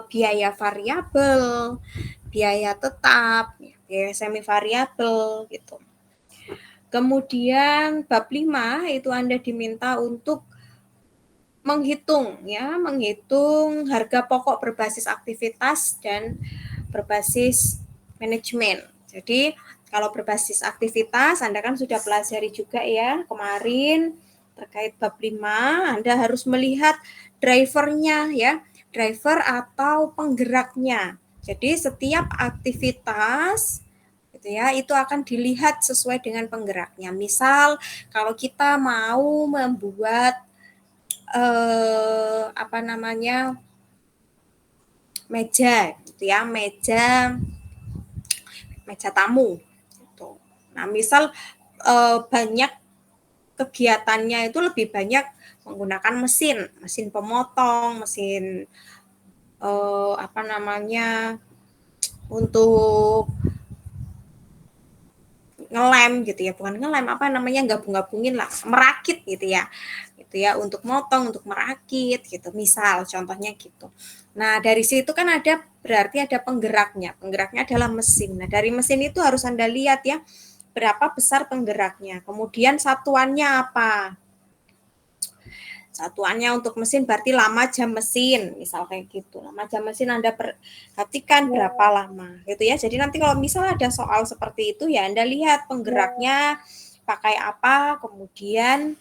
biaya variabel, biaya tetap, biaya semi variabel gitu. Kemudian bab 5 itu Anda diminta untuk menghitung harga pokok berbasis aktivitas dan berbasis manajemen. Jadi kalau berbasis aktivitas Anda kan sudah pelajari juga ya kemarin terkait bab 5, Anda harus melihat drivernya ya, driver atau penggeraknya. Jadi setiap aktivitas gitu ya, itu akan dilihat sesuai dengan penggeraknya. Misal kalau kita mau membuat meja gitu ya, meja tamu gitu. Nah, misal banyak kegiatannya itu lebih banyak menggunakan mesin pemotong, mesin untuk ngelem gitu ya, bukan ngelem gabung-gabungin lah, merakit gitu ya untuk motong, untuk merakit gitu, misal contohnya gitu. Nah dari situ kan berarti ada penggeraknya adalah mesin. Nah dari mesin itu harus Anda lihat ya berapa besar penggeraknya, kemudian satuannya apa. Satuannya untuk mesin berarti lama jam mesin, misal kayak gitu. Lama jam mesin Anda perhatikan berapa lama gitu ya. Jadi nanti kalau misal ada soal seperti itu ya Anda lihat penggeraknya pakai apa, kemudian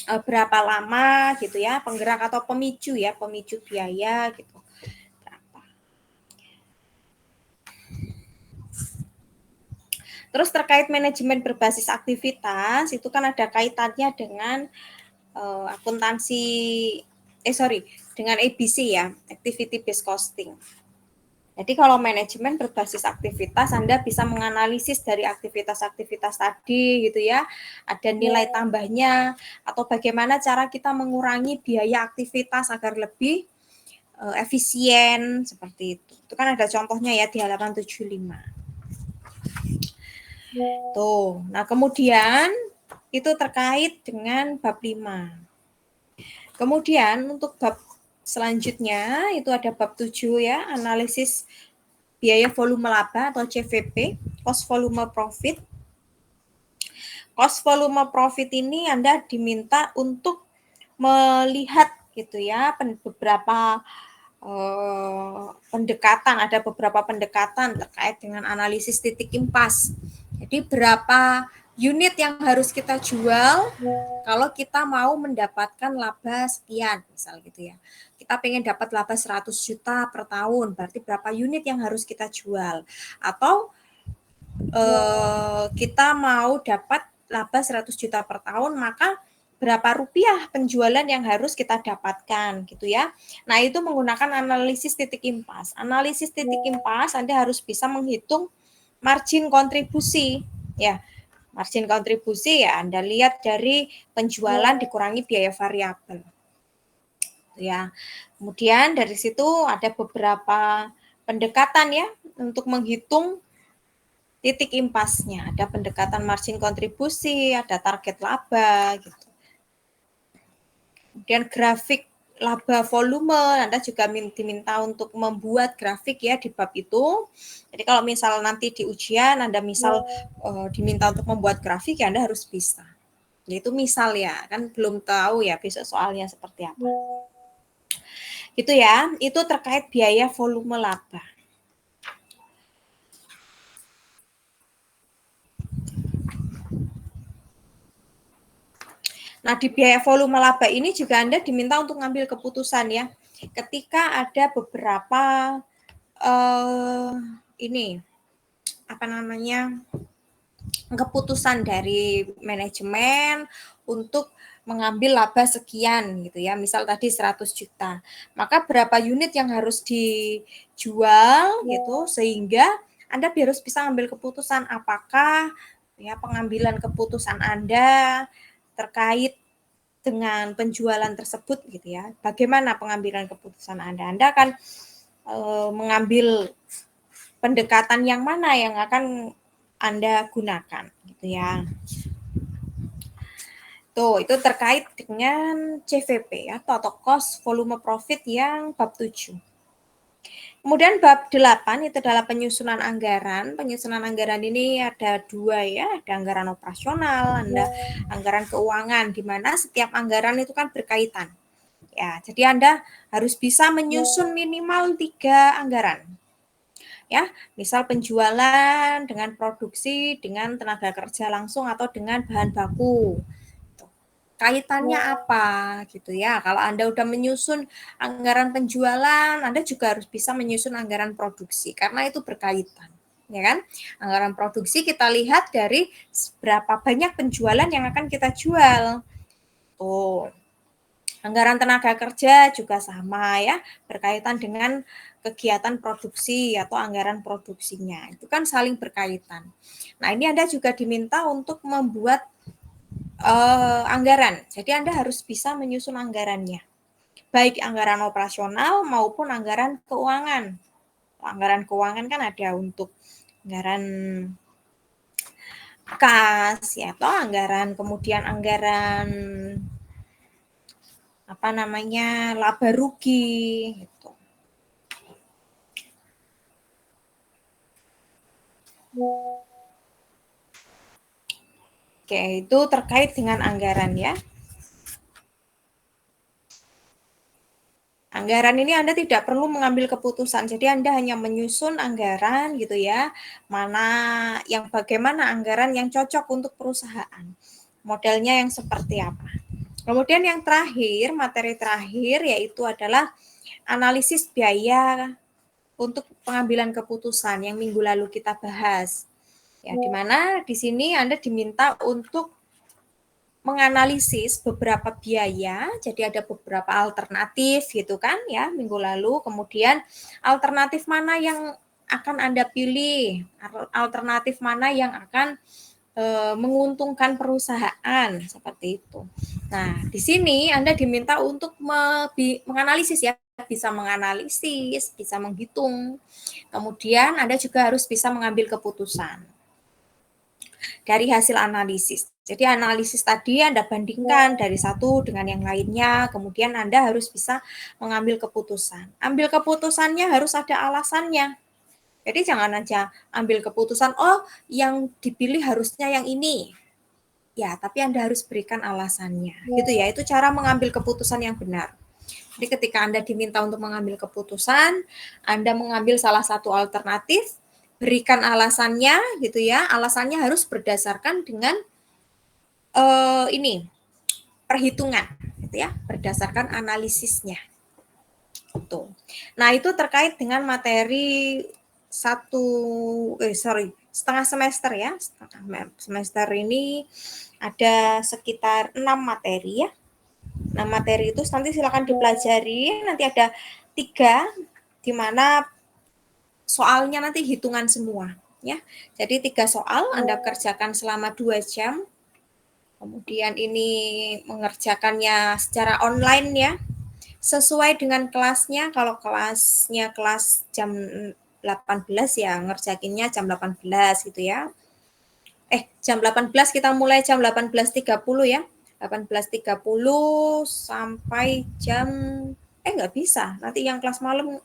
berapa lama gitu ya, penggerak atau pemicu biaya gitu. Terus terkait manajemen berbasis aktivitas itu kan ada kaitannya dengan akuntansi dengan ABC ya, activity based costing. Jadi kalau manajemen berbasis aktivitas Anda bisa menganalisis dari aktivitas-aktivitas tadi gitu ya, ada nilai tambahnya atau bagaimana cara kita mengurangi biaya aktivitas agar lebih efisien seperti itu. Itu kan ada contohnya ya di halaman 75. Tuh. Nah, kemudian itu terkait dengan bab 5. Kemudian untuk bab selanjutnya itu ada bab 7 ya, analisis biaya volume laba atau CVP, cost volume profit. Cost volume profit ini Anda diminta untuk melihat gitu ya beberapa ada beberapa pendekatan terkait dengan analisis titik impas. Jadi berapa unit yang harus kita jual kalau kita mau mendapatkan laba sekian, misal gitu ya. Kita pengen dapat laba 100 juta per tahun, berarti berapa unit yang harus kita jual. Atau kita mau dapat laba 100 juta per tahun, maka berapa rupiah penjualan yang harus kita dapatkan gitu ya. Nah, itu menggunakan analisis titik impas. Analisis titik impas Anda harus bisa menghitung margin kontribusi ya. Margin kontribusi ya Anda lihat dari penjualan dikurangi biaya variabel. Ya. Kemudian dari situ ada beberapa pendekatan ya untuk menghitung titik impasnya. Ada pendekatan margin kontribusi, ada target laba gitu. Kemudian grafik laba volume, Anda juga diminta untuk membuat grafik ya di bab itu. Jadi kalau misal nanti di ujian Anda diminta untuk membuat grafik ya Anda harus bisa. Itu misal ya, kan belum tahu ya besok soalnya seperti apa. Gitu ya, itu terkait biaya volume laba. Nah, di biaya volume laba ini juga Anda diminta untuk ngambil keputusan ya. Ketika ada beberapa keputusan dari manajemen untuk mengambil laba sekian gitu ya. Misal tadi 100 juta. Maka berapa unit yang harus dijual gitu sehingga Anda harus bisa ambil keputusan apakah ya pengambilan keputusan Anda terkait dengan penjualan tersebut gitu ya. Bagaimana pengambilan keputusan Anda? Anda akan mengambil pendekatan yang mana yang akan Anda gunakan gitu ya. Tuh, itu terkait dengan CVP ya, Total Cost Volume Profit yang bab 7. Kemudian bab 8 itu adalah penyusunan anggaran. Penyusunan anggaran ini ada 2 ya, ada anggaran operasional, ada anggaran keuangan, di mana setiap anggaran itu kan berkaitan. Ya, jadi Anda harus bisa menyusun minimal 3 anggaran. Ya, misal penjualan dengan produksi, dengan tenaga kerja langsung atau dengan bahan baku. Kaitannya apa gitu ya. Kalau Anda udah menyusun anggaran penjualan, Anda juga harus bisa menyusun anggaran produksi karena itu berkaitan, ya kan? Anggaran produksi kita lihat dari berapa banyak penjualan yang akan kita jual. Tuh. Anggaran tenaga kerja juga sama ya, berkaitan dengan kegiatan produksi atau anggaran produksinya. Itu kan saling berkaitan. Nah, ini Anda juga diminta untuk membuat anggaran. Jadi Anda harus bisa menyusun anggarannya. Baik anggaran operasional maupun anggaran keuangan. Anggaran keuangan kan ada untuk anggaran kas ya, atau anggaran kemudian anggaran apa namanya laba rugi gitu. Oke, itu terkait dengan anggaran ya. Anggaran ini Anda tidak perlu mengambil keputusan, jadi Anda hanya menyusun anggaran gitu ya, mana yang bagaimana anggaran yang cocok untuk perusahaan, modelnya yang seperti apa. Kemudian yang terakhir, materi terakhir yaitu adalah analisis biaya untuk pengambilan keputusan yang minggu lalu kita bahas. Ya, di mana di sini Anda diminta untuk menganalisis beberapa biaya, jadi ada beberapa alternatif gitu kan ya minggu lalu, kemudian alternatif mana yang akan Anda pilih, alternatif mana yang akan menguntungkan perusahaan seperti itu. Nah, di sini Anda diminta untuk menganalisis ya, bisa menganalisis, bisa menghitung. Kemudian Anda juga harus bisa mengambil keputusan dari hasil analisis. Jadi analisis tadi Anda bandingkan dari satu dengan yang lainnya, kemudian Anda harus bisa mengambil keputusan. Ambil keputusannya harus ada alasannya. Jadi jangan aja ambil keputusan, oh yang dipilih harusnya yang ini. Ya, tapi Anda harus berikan alasannya. Gitu ya, itu cara mengambil keputusan yang benar. Jadi ketika Anda diminta untuk mengambil keputusan, Anda mengambil salah satu alternatif, berikan alasannya gitu ya. Alasannya harus berdasarkan dengan ini perhitungan gitu ya, berdasarkan analisisnya. Gitu. Nah, itu terkait dengan materi setengah semester ya. Setengah semester ini ada sekitar 6 materi ya. Nah, materi itu nanti silakan dipelajari. Nanti ada 3 di mana soalnya nanti hitungan semua ya. Jadi 3 soal Anda kerjakan selama 2 jam. Kemudian ini mengerjakannya secara online ya. Sesuai dengan kelasnya, kalau kelasnya kelas jam 18 ya ngerjakinnya jam 18 gitu ya. Jam 18 kita mulai jam 18.30 ya. 18.30 sampai jam nggak bisa. Nanti yang kelas malam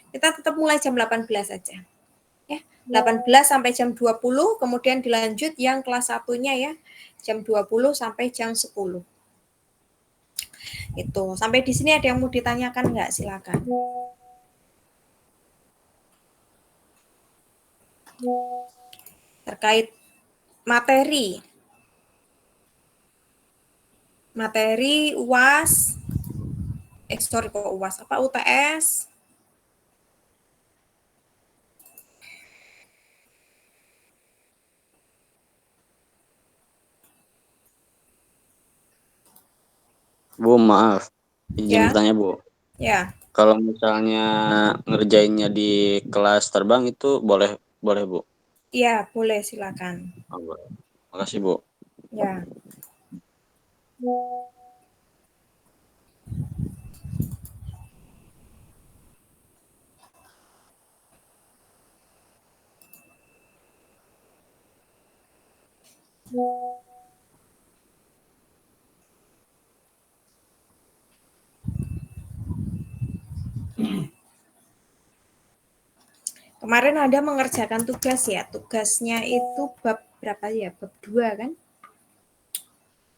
kita tetap mulai jam 18 aja. Ya, 18 sampai jam 20, kemudian dilanjut yang kelas satunya ya, jam 20 sampai jam 10. Itu. Sampai di sini ada yang mau ditanyakan nggak? Silakan. Terkait materi. Materi UAS, kok UAS apa UTS? Bu, maaf. Izin Ya. bertanya, Bu. Ya. Kalau misalnya ngerjainnya di kelas terbang itu boleh, Bu? Iya, boleh silakan. Oh, boleh. Makasih, Bu. Ya. Kemarin Anda mengerjakan tugas ya, tugasnya itu bab berapa ya? Bab 2 kan?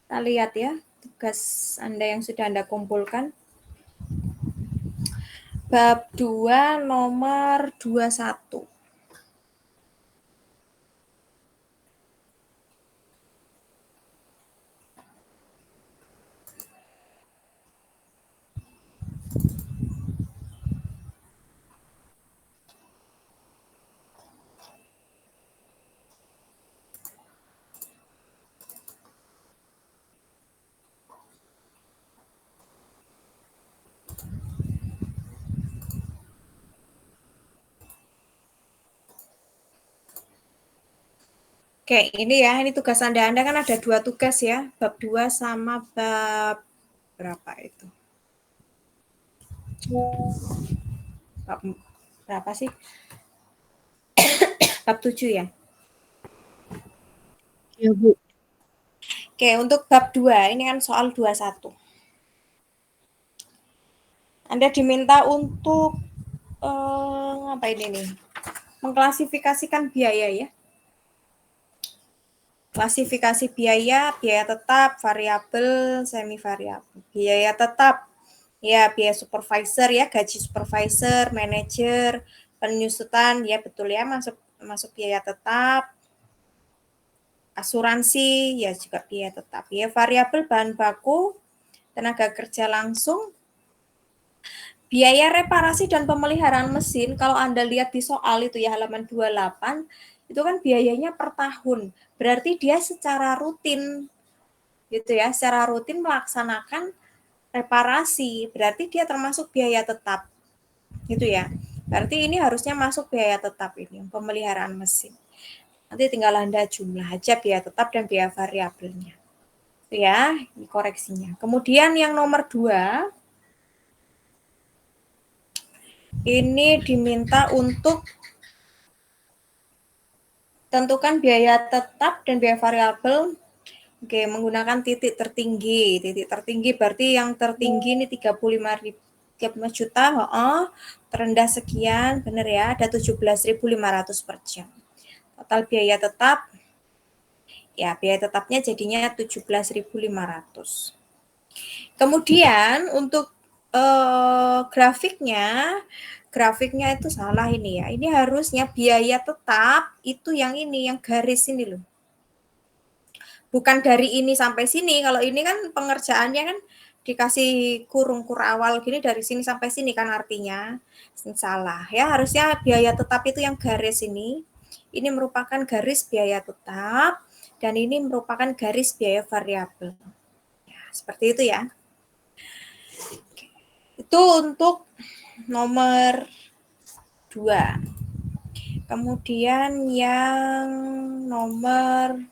Kita lihat ya, tugas Anda yang sudah Anda kumpulkan. Bab 2 nomor 21. Oke, ini ya, ini tugas Anda. Anda kan ada 2 tugas ya, bab 2 sama bab berapa itu? Bab berapa sih? Bab 7 ya? Ya, Bu. Oke, untuk bab 2, ini kan soal 21. Anda diminta untuk ngapain ini? Mengklasifikasikan biaya ya. Klasifikasi biaya, biaya tetap, variabel, semi variabel. Biaya tetap, ya biaya supervisor ya, gaji supervisor, manajer, penyusutan, ya betul ya, masuk biaya tetap. Asuransi, ya juga biaya tetap. Ya variabel bahan baku, tenaga kerja langsung, biaya reparasi dan pemeliharaan mesin, kalau Anda lihat di soal itu ya halaman 28, itu kan biayanya per tahun. Berarti dia secara rutin gitu ya, secara rutin melaksanakan reparasi, berarti dia termasuk biaya tetap. Gitu ya. Berarti ini harusnya masuk biaya tetap ini, pemeliharaan mesin. Nanti tinggal Anda jumlah aja biaya tetap dan biaya variabelnya. Itu ya, ini koreksinya. Kemudian yang nomor 2, ini diminta untuk tentukan biaya tetap dan biaya variabel. Oke, menggunakan titik tertinggi. Titik tertinggi berarti yang tertinggi ini 35 juta, terendah sekian, benar ya, ada 17.500 per jam. Total biaya tetap, ya biaya tetapnya jadinya 17.500. Kemudian untuk grafiknya itu salah ini ya. Ini harusnya biaya tetap itu yang ini, yang garis ini loh. Bukan dari ini sampai sini. Kalau ini kan pengerjaannya kan dikasih kurung-kur awal gini dari sini sampai sini kan artinya. Salah ya, harusnya biaya tetap itu yang garis ini. Ini merupakan garis biaya tetap dan ini merupakan garis biaya variabel. Ya, seperti itu ya. Itu untuk nomor 2. Kemudian yang nomor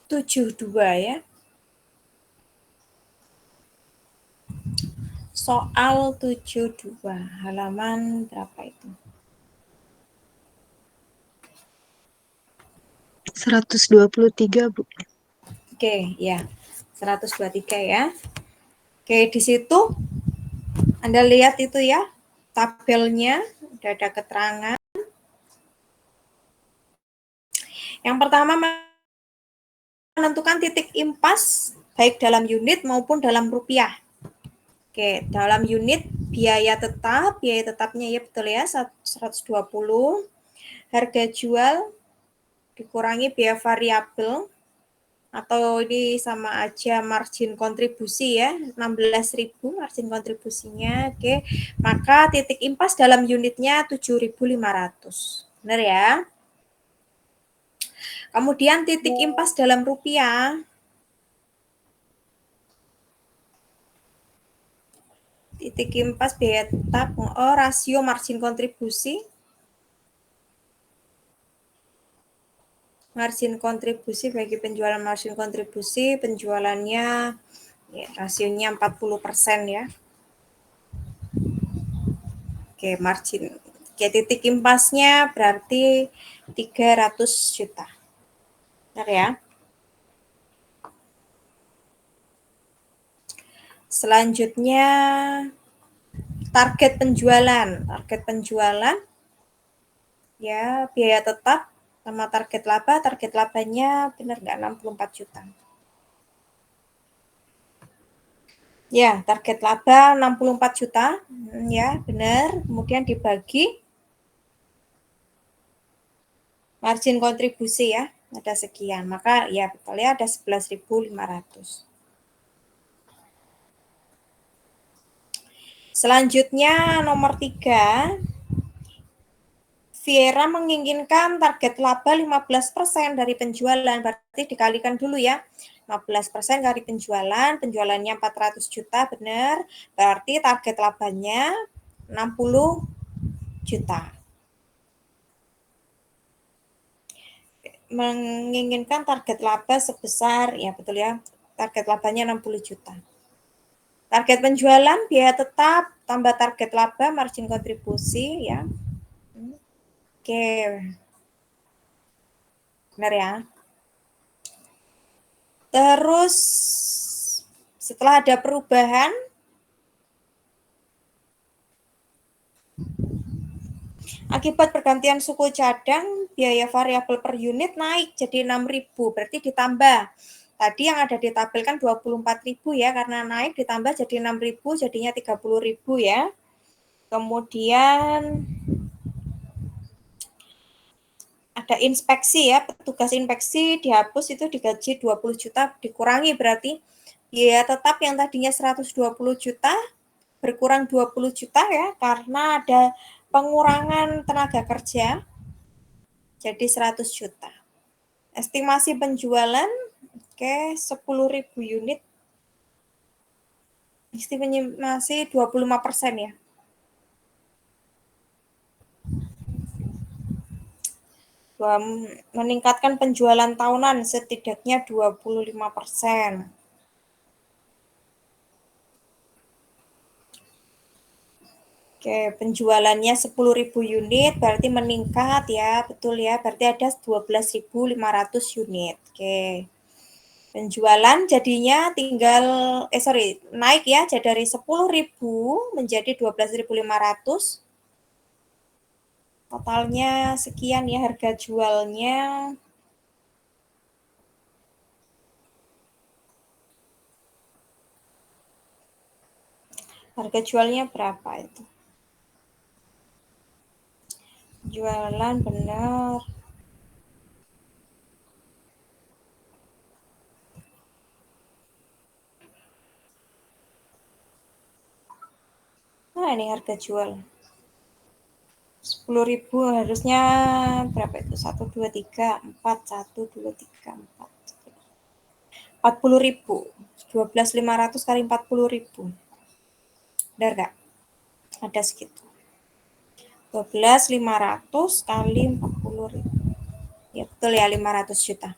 72 ya. Soal 72, halaman berapa itu? 123, Bu. Oke, ya. 123 ya. Oke, di situ Anda lihat itu ya, tabelnya udah ada keterangan. Yang pertama menentukan titik impas baik dalam unit maupun dalam rupiah. Oke, dalam unit biaya tetapnya ya betul ya 120. Harga jual dikurangi biaya variabel atau ini sama aja margin kontribusi ya, 16.000 margin kontribusinya. Oke, maka titik impas dalam unitnya 7.500. Benar ya? Kemudian titik impas dalam rupiah. Titik impas biaya tetap, rasio margin kontribusi. Margin kontribusi bagi penjualan margin kontribusi, penjualannya ya, rasionya 40% ya. Oke, margin. Oke, titik impasnya berarti 300 juta. Benar ya? Selanjutnya target penjualan. Target penjualan ya biaya tetap sama target laba. Target labanya benar nggak 64 juta? Ya, target laba 64 juta. Ya, benar. Kemudian dibagi margin kontribusi ya, ada sekian. Maka ya betul ya ada 11.500. Selanjutnya nomor 3, Viera menginginkan target laba 15% dari penjualan, berarti dikalikan dulu ya. 15% dari penjualan, penjualannya 400 juta, benar. Berarti target labanya 60 juta. Menginginkan target laba sebesar, ya betul ya, target labanya 60 juta. Target penjualan, biaya tetap, tambah target laba, margin kontribusi ya. Oke. Benar ya. Terus setelah ada perubahan, akibat pergantian suku cadang, biaya variabel per unit naik jadi 6.000, berarti ditambah. Tadi yang ada di tabel kan 24.000 ya, karena naik ditambah jadi 6.000, jadinya 30.000 ya. Kemudian ada inspeksi ya, petugas inspeksi dihapus, itu digaji 20 juta, dikurangi berarti biaya tetap yang tadinya 120 juta berkurang 20 juta ya, karena ada pengurangan tenaga kerja jadi 100 juta. Estimasi penjualan, oke, 10.000 unit. Estimasi 25% ya. Meningkatkan penjualan tahunan setidaknya 25%. Oke, penjualannya 10.000 unit berarti meningkat ya, betul ya. Berarti ada 12.500 unit. Oke. Penjualan jadinya tinggal naik ya, jadi dari 10.000 menjadi 12.500. Totalnya sekian ya harga jualnya. Harga jualnya berapa itu? Jualan benar. Nah, ini harga jual. 10.000 harusnya berapa itu? 1, 2, 3, 4, 1, 2, 3, 4. 40.000. 12.500 kali 40.000. Benar nggak? Ada segitu. 12.500 kali 40.000. Ya betul ya, 500 juta.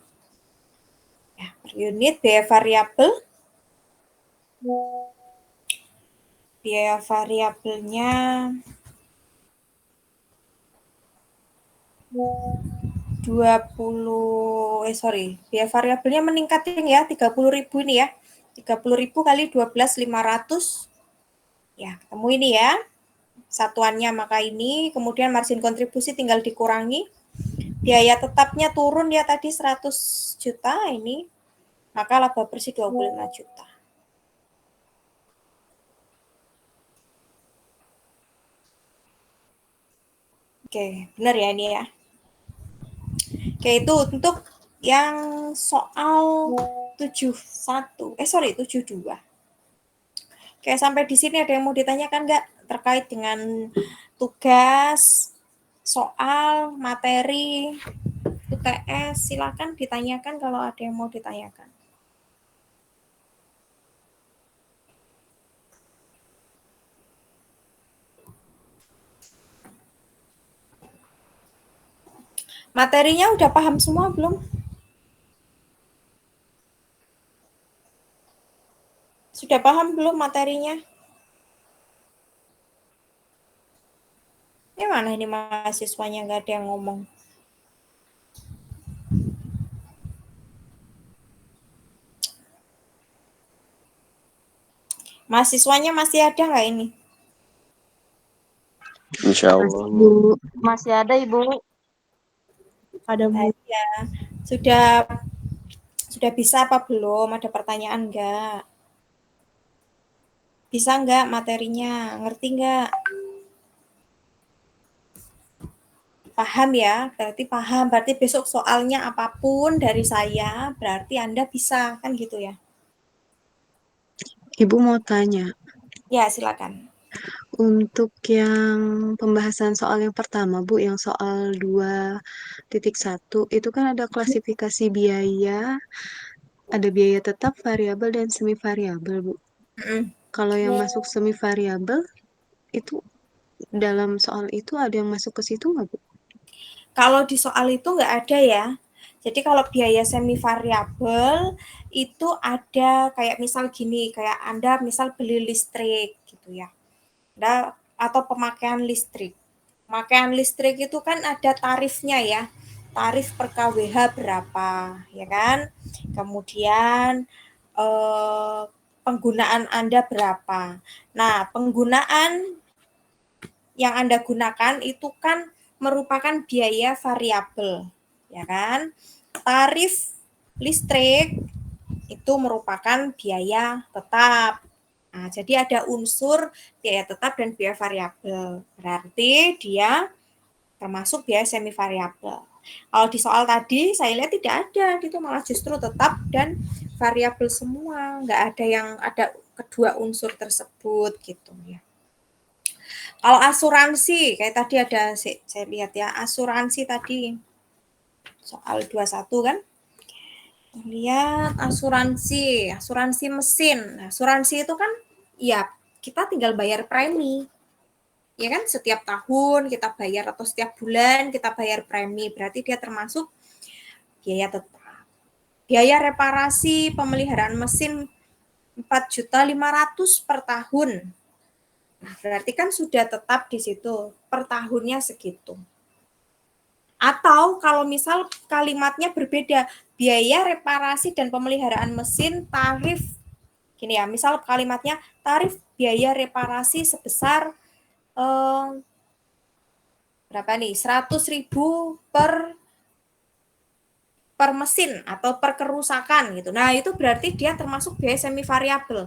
Ya, per unit biaya variabel. Biaya variabelnya 20, biaya variabelnya meningkat ya, 30.000 ini ya. 30.000 kali 12.500. Ya, ketemu ini ya. Satuannya maka ini, kemudian margin kontribusi tinggal dikurangi. Biaya tetapnya turun ya tadi 100 juta ini. Maka laba bersih 25 juta. Oke, benar ya ini ya. Oke, itu untuk yang soal 72. Oke, sampai di sini ada yang mau ditanyakan nggak terkait dengan tugas, soal, materi, UTS? Silakan ditanyakan kalau ada yang mau ditanyakan. Materinya udah paham semua belum? Sudah paham belum materinya? Ini mana ini mahasiswanya nggak ada yang ngomong? Mahasiswanya masih ada nggak ini? Insya Masih, Allah. Bu. Masih ada, Ibu. Ada, Bu. Ya, sudah bisa apa belum? Ada pertanyaan nggak? Bisa nggak materinya? Ngerti nggak? Paham ya? Berarti paham. Berarti besok soalnya apapun dari saya, berarti Anda bisa, kan gitu ya? Ibu mau tanya, Ya, silakan. untuk yang pembahasan soal yang pertama, Bu, yang soal 2.1, itu kan ada klasifikasi biaya, ada biaya tetap, variabel, dan semi variabel, Bu. Kalau yang masuk semi variabel, itu dalam soal itu ada yang masuk ke situ nggak, Bu? Kalau di soal itu nggak ada ya. Jadi kalau biaya semi variabel itu ada kayak misal gini, kayak Anda misal beli listrik gitu ya. Anda atau pemakaian listrik. Pemakaian listrik itu kan ada tarifnya ya. Tarif per kWh berapa, ya kan? Kemudian penggunaan Anda berapa. Nah, penggunaan yang Anda gunakan itu kan merupakan biaya variabel, ya kan? Tarif listrik itu merupakan biaya tetap. Nah, jadi ada unsur biaya tetap dan biaya variabel. Berarti dia termasuk biaya semi variabel. Kalau di soal tadi saya lihat tidak ada, itu malah justru tetap dan variabel semua, nggak ada yang ada kedua unsur tersebut gitu ya. Kalau asuransi, kayak tadi ada, saya lihat ya, asuransi tadi, soal 21 kan, lihat asuransi mesin. Asuransi itu kan, ya kita tinggal bayar premi, ya kan, setiap tahun kita bayar atau setiap bulan kita bayar premi, berarti dia termasuk biaya tetap. Biaya reparasi pemeliharaan mesin 4.500.000 per tahun. Nah, berarti kan sudah tetap di situ, per tahunnya segitu. Atau kalau misal kalimatnya berbeda, biaya reparasi dan pemeliharaan mesin tarif, gini ya, misal kalimatnya tarif biaya reparasi sebesar berapa nih, 100.000 per mesin atau per kerusakan gitu. Nah, itu berarti dia termasuk biaya semi variabel.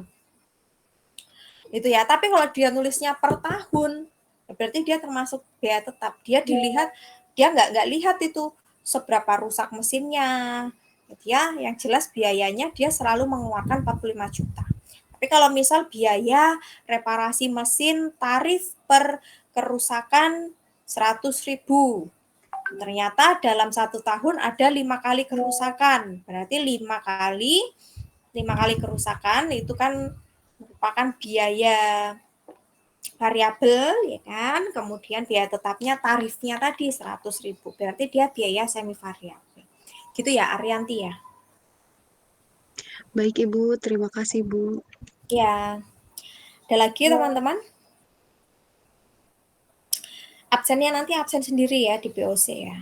Itu ya, tapi kalau dia nulisnya per tahun, berarti dia termasuk biaya tetap. Dia dilihat, dia nggak lihat itu seberapa rusak mesinnya. Ya, yang jelas biayanya dia selalu mengeluarkan 45 juta. Tapi kalau misal biaya reparasi mesin tarif per kerusakan 100.000, ternyata dalam 1 tahun ada 5 kali kerusakan, berarti 5 kali kerusakan itu kan merupakan biaya variabel, ya kan, kemudian biaya tetapnya tarifnya tadi 100.000, berarti dia biaya semi variabel gitu ya Arianti ya. Baik, Ibu. Terima kasih, Bu. Ya, ada lagi teman-teman? Absennya nanti absen sendiri ya di BOC ya.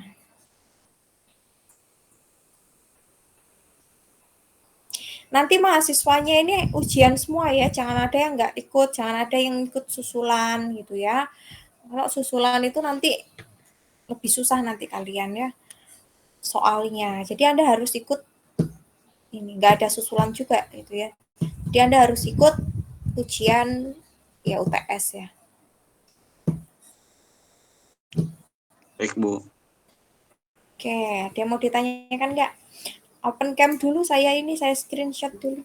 Nanti mahasiswanya ini ujian semua ya, jangan ada yang nggak ikut, jangan ada yang ikut susulan gitu ya. Kalau susulan itu nanti lebih susah nanti kalian ya soalnya. Jadi Anda harus ikut ini, nggak ada susulan juga gitu ya. Jadi Anda harus ikut ujian ya UTS ya. Baik, Bu. Oke, ada yang mau ditanyakan nggak? Open cam dulu saya ini, saya screenshot dulu.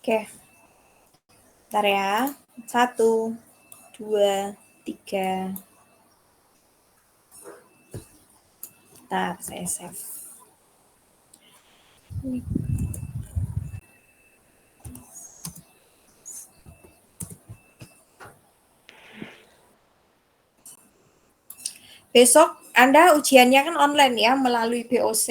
Oke, bentar ya. 1, 2, 3. Bentar, saya save. Besok Anda ujiannya kan online ya, melalui BOC,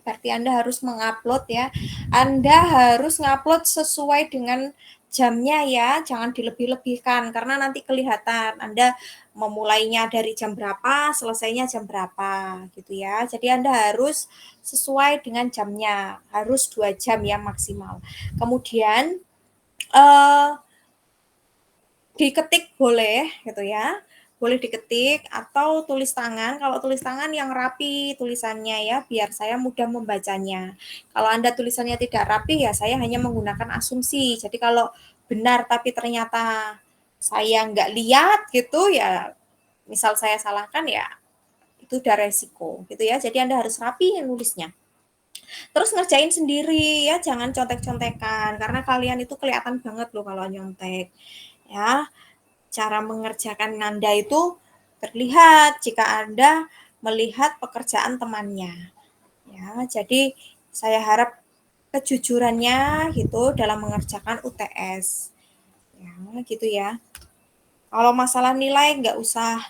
berarti Anda harus mengupload ya. Anda harus ngupload sesuai dengan jamnya ya, jangan dilebih-lebihkan, karena nanti kelihatan Anda memulainya dari jam berapa, selesainya jam berapa, gitu ya. Jadi Anda harus sesuai dengan jamnya, harus 2 jam ya maksimal. Kemudian, diketik boleh, gitu ya. Boleh diketik atau tulis tangan. Kalau tulis tangan yang rapi tulisannya ya, biar saya mudah membacanya. Kalau Anda tulisannya tidak rapi ya saya hanya menggunakan asumsi. Jadi kalau benar tapi ternyata saya nggak lihat gitu ya, misal saya salahkan ya itu udah resiko gitu ya. Jadi Anda harus rapi nulisnya. Terus ngerjain sendiri ya, jangan contek-contekan karena kalian itu kelihatan banget loh kalau nyontek. Ya, cara mengerjakan Anda itu terlihat jika Anda melihat pekerjaan temannya. Ya, jadi saya harap kejujurannya gitu dalam mengerjakan UTS. Ya, gitu ya. Kalau masalah nilai nggak usah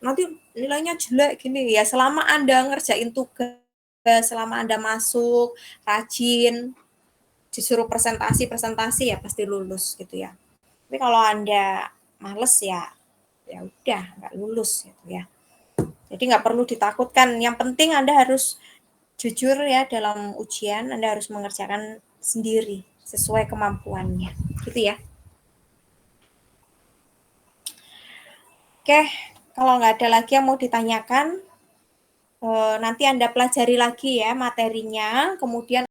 nanti nilainya jelek gini ya, selama Anda ngerjain tugas, selama Anda masuk rajin, disuruh presentasi ya pasti lulus gitu ya. Tapi kalau Anda males ya ya udah nggak lulus gitu ya. Jadi nggak perlu ditakutkan. Yang penting Anda harus jujur ya dalam ujian. Anda harus mengerjakan sendiri sesuai kemampuannya, gitu ya. Oke, kalau nggak ada lagi yang mau ditanyakan, nanti Anda pelajari lagi ya materinya, kemudian